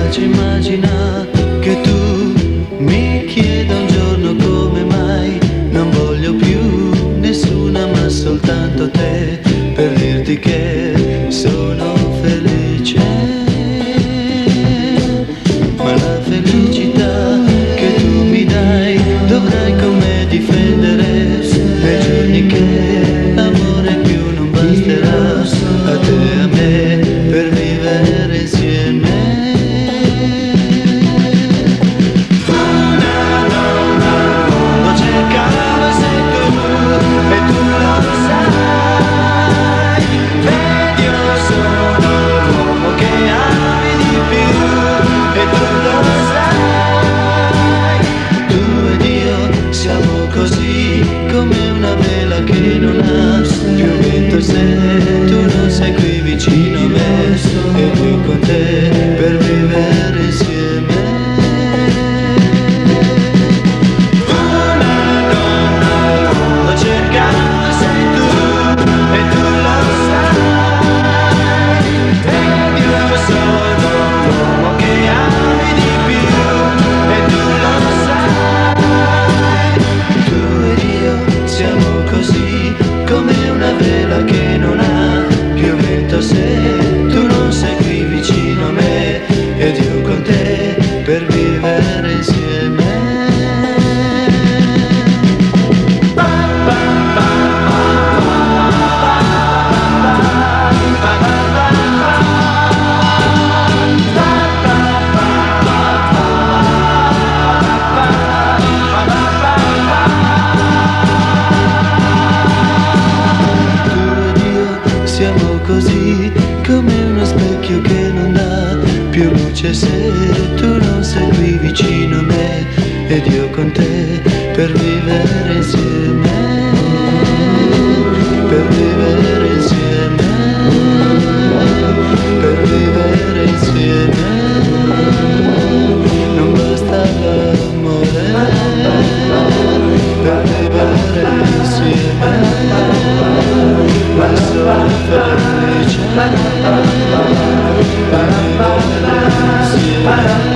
piace immaginare che tu mi chieda un giorno come mai non voglio più nessuna ma soltanto te, per dirti che sono felice. Ma la felicità che tu mi dai dovrai con me difendere nei giorni che amore più non basterà a te e a me per vivere insieme. Una donna al mondo cercava, sei tu e tu lo sai. Vedi, io sono l'uomo che ami di più e tu lo sai. Tu ed io siamo così come una vela che non ha più vento se tu non sei qui vicino a me ed io con te per vivere insieme. Una donna al mondo cercava, sei tu e tu lo sai. Ed io sono l'uomo che ami di più e tu lo sai. Tu ed io siamo così come una vela che non ha più vento se tu non sei qui vicino a me ed io con te per vivere insieme. Siamo così come uno specchio che non dà più luce se tu non sei qui vicino a me ed io con te per vivere insieme, per vivere insieme, per vivere insieme. Non basta l'amore per vivere insieme, ma sono felice per vivere insieme.